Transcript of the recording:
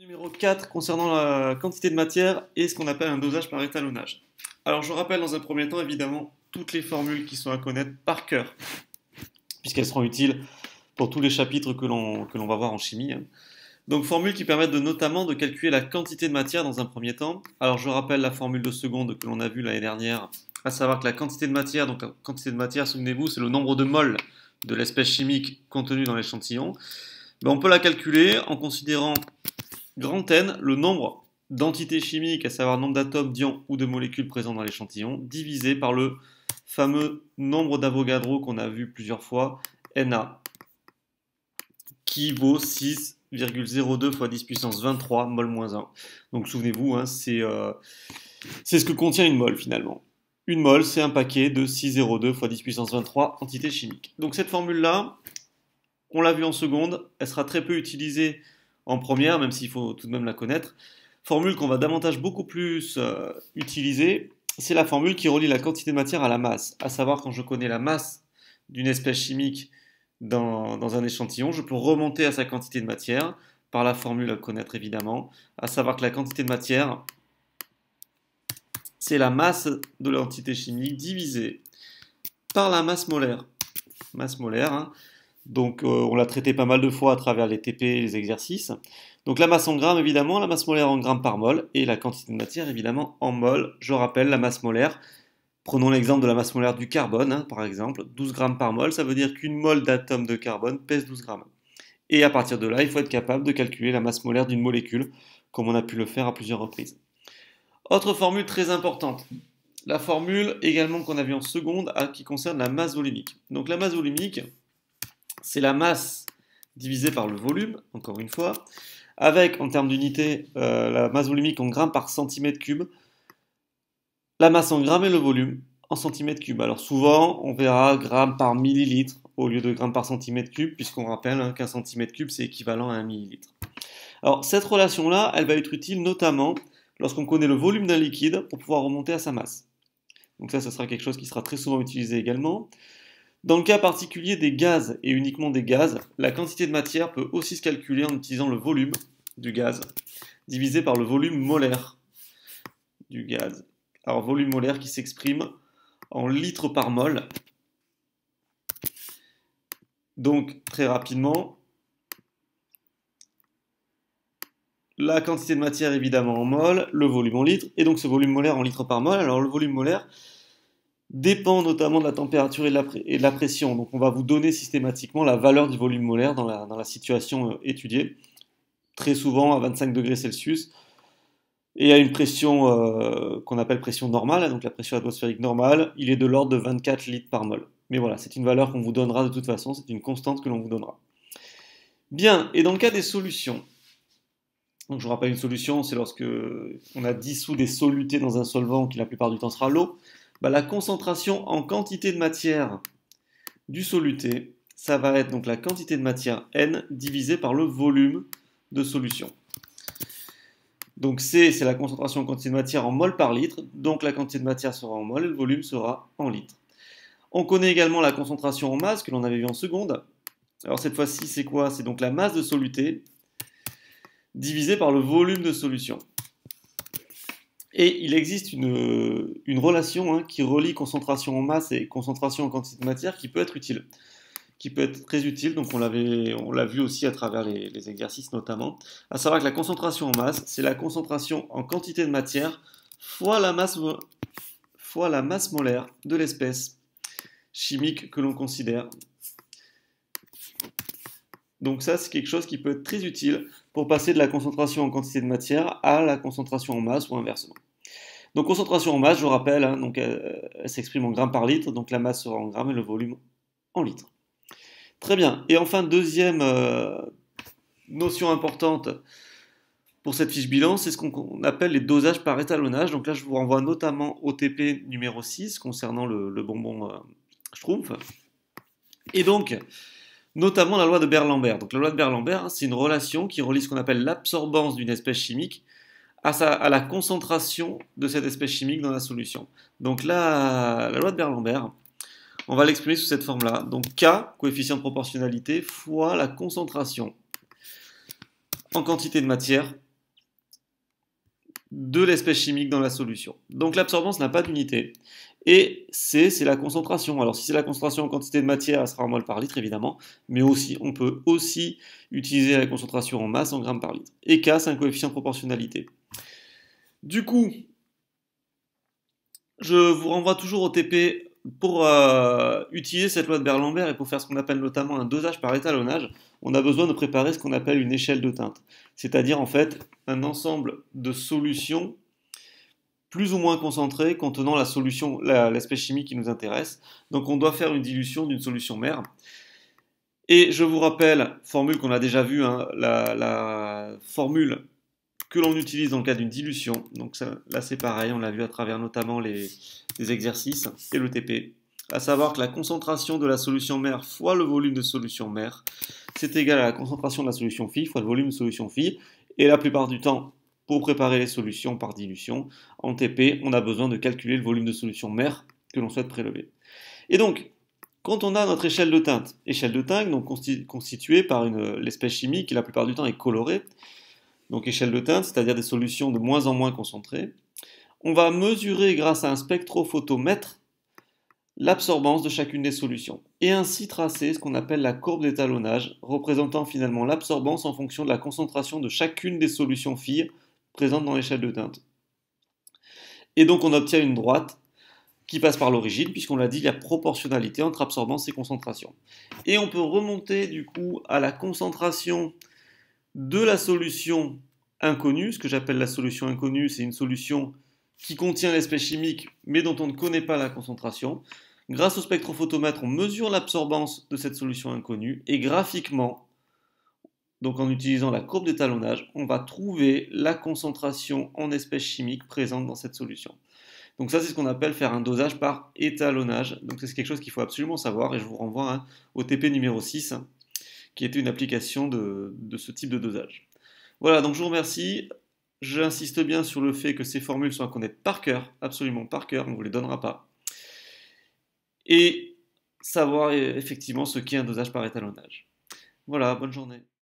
Numéro 4 concernant la quantité de matière et ce qu'on appelle un dosage par étalonnage. Alors je rappelle dans un premier temps évidemment toutes les formules qui sont à connaître par cœur, puisqu'elles seront utiles pour tous les chapitres que l'on va voir en chimie. Donc formules qui permettent notamment de calculer la quantité de matière dans un premier temps. Alors je rappelle la formule de seconde que l'on a vue l'année dernière, à savoir que la quantité de matière, donc la quantité de matière, souvenez-vous, c'est le nombre de moles de l'espèce chimique contenue dans l'échantillon. On peut la calculer en considérant grand N, le nombre d'entités chimiques, à savoir le nombre d'atomes, d'ions ou de molécules présents dans l'échantillon, divisé par le fameux nombre d'Avogadro qu'on a vu plusieurs fois, Na, qui vaut 6,02 fois 10 puissance 23 mol moins 1. Donc souvenez-vous, hein, c'est ce que contient une mole finalement. Une mole, c'est un paquet de 6,02 fois 10 puissance 23 entités chimiques. Donc cette formule-là, on l'a vu en seconde, elle sera très peu utilisée en première, même s'il faut tout de même la connaître. Formule qu'on va davantage beaucoup plus utiliser, c'est la formule qui relie la quantité de matière à la masse. À savoir, quand je connais la masse d'une espèce chimique dans un échantillon, je peux remonter à sa quantité de matière, par la formule à connaître évidemment, à savoir que la quantité de matière, c'est la masse de l'entité chimique divisée par la masse molaire. Masse molaire, hein. Donc on l'a traité pas mal de fois à travers les TP et les exercices. Donc la masse en grammes évidemment, la masse molaire en grammes par mol, et la quantité de matière évidemment en mol. Je rappelle la masse molaire, prenons l'exemple de la masse molaire du carbone, hein, par exemple, 12 grammes par mol, ça veut dire qu'une mole d'atome de carbone pèse 12 grammes. Et à partir de là, il faut être capable de calculer la masse molaire d'une molécule, comme on a pu le faire à plusieurs reprises. Autre formule très importante, la formule également qu'on a vue en seconde qui concerne la masse volumique. Donc la masse volumique, c'est la masse divisée par le volume, encore une fois, avec, en termes d'unité, la masse volumique en grammes par centimètre cube, la masse en grammes et le volume en centimètres cubes. Alors souvent, on verra grammes par millilitre au lieu de grammes par centimètre cube, puisqu'on rappelle hein, qu'un centimètre cube, c'est équivalent à un millilitre. Alors cette relation-là, elle va être utile notamment lorsqu'on connaît le volume d'un liquide pour pouvoir remonter à sa masse. Donc ça, ce sera quelque chose qui sera très souvent utilisé également. Dans le cas particulier des gaz et uniquement des gaz, la quantité de matière peut aussi se calculer en utilisant le volume du gaz divisé par le volume molaire du gaz. Alors volume molaire qui s'exprime en litres par mol. Donc très rapidement, la quantité de matière évidemment en mol, le volume en litres, et donc ce volume molaire en litres par mol. Alors le volume molaire dépend notamment de la température et de la pression. Donc on va vous donner systématiquement la valeur du volume molaire dans la situation étudiée, très souvent à 25 degrés Celsius, et à une pression qu'on appelle pression normale, donc la pression atmosphérique normale, il est de l'ordre de 24 litres par mol. Mais voilà, c'est une valeur qu'on vous donnera de toute façon, c'est une constante que l'on vous donnera. Bien, et dans le cas des solutions, donc je vous rappelle une solution, c'est lorsque on a dissous des solutés dans un solvant qui la plupart du temps sera l'eau, la concentration en quantité de matière du soluté, ça va être donc la quantité de matière N divisée par le volume de solution. Donc C, c'est la concentration en quantité de matière en mol par litre, donc la quantité de matière sera en mol et le volume sera en litres. On connaît également la concentration en masse que l'on avait vu en seconde. Alors cette fois-ci, c'est quoi? C'est donc la masse de soluté divisée par le volume de solution. Et il existe une relation hein, qui relie concentration en masse et concentration en quantité de matière qui peut être utile, qui peut être très utile, donc on l'a vu aussi à travers les exercices notamment, à savoir que la concentration en masse, c'est la concentration en quantité de matière fois la masse molaire de l'espèce chimique que l'on considère. Donc ça, c'est quelque chose qui peut être très utile pour passer de la concentration en quantité de matière à la concentration en masse ou inversement. Donc concentration en masse, je rappelle, hein, donc, elle s'exprime en grammes par litre, donc la masse sera en grammes et le volume en litres. Très bien. Et enfin, deuxième notion importante pour cette fiche bilan, c'est ce qu'on appelle les dosages par étalonnage. Donc là, je vous renvoie notamment au TP numéro 6 concernant le bonbon Schtroumpf. Et donc, notamment la loi de Beer-Lambert. Donc la loi de Beer-Lambert, c'est une relation qui relie ce qu'on appelle l'absorbance d'une espèce chimique à la concentration de cette espèce chimique dans la solution. Donc là, la loi de Beer-Lambert, on va l'exprimer sous cette forme-là. Donc K, coefficient de proportionnalité, fois la concentration en quantité de matière de l'espèce chimique dans la solution. Donc l'absorbance n'a pas d'unité. Et C, c'est la concentration. Alors si c'est la concentration en quantité de matière, elle sera en mol par litre évidemment, mais aussi on peut aussi utiliser la concentration en masse en grammes par litre. Et K, c'est un coefficient de proportionnalité. Du coup, je vous renvoie toujours au TP pour utiliser cette loi de Berlambert et pour faire ce qu'on appelle notamment un dosage par étalonnage. On a besoin de préparer ce qu'on appelle une échelle de teinte, c'est-à-dire en fait un ensemble de solutions plus ou moins concentrées contenant la solution, l'espèce chimique qui nous intéresse. Donc on doit faire une dilution d'une solution mère. Et je vous rappelle, formule qu'on a déjà vue, hein, la formule que l'on utilise dans le cas d'une dilution. Donc ça, là c'est pareil, on l'a vu à travers notamment les exercices et le TP. À savoir que la concentration de la solution mère fois le volume de solution mère, c'est égal à la concentration de la solution phi fois le volume de solution phi. Et la plupart du temps, pour préparer les solutions par dilution, en TP, on a besoin de calculer le volume de solution mère que l'on souhaite prélever. Et donc, quand on a notre échelle de teinte donc constituée par l'espèce chimique qui la plupart du temps est colorée, donc échelle de teinte, c'est-à-dire des solutions de moins en moins concentrées, on va mesurer grâce à un spectrophotomètre l'absorbance de chacune des solutions, et ainsi tracer ce qu'on appelle la courbe d'étalonnage, représentant finalement l'absorbance en fonction de la concentration de chacune des solutions phi présentes dans l'échelle de teinte. Et donc on obtient une droite qui passe par l'origine, puisqu'on l'a dit, il y a proportionnalité entre absorbance et concentration. Et on peut remonter du coup à la concentration de la solution inconnue. Ce que j'appelle la solution inconnue, c'est une solution qui contient l'espèce chimique, mais dont on ne connaît pas la concentration. Grâce au spectrophotomètre, on mesure l'absorbance de cette solution inconnue, et graphiquement, donc en utilisant la courbe d'étalonnage, on va trouver la concentration en espèces chimiques présente dans cette solution. Donc ça, c'est ce qu'on appelle faire un dosage par étalonnage. Donc c'est quelque chose qu'il faut absolument savoir, et je vous renvoie au TP numéro 6, qui était une application de ce type de dosage. Voilà, donc je vous remercie. J'insiste bien sur le fait que ces formules sont à connaître par cœur, absolument par cœur, on ne vous les donnera pas. Et savoir effectivement ce qu'est un dosage par étalonnage. Voilà, bonne journée.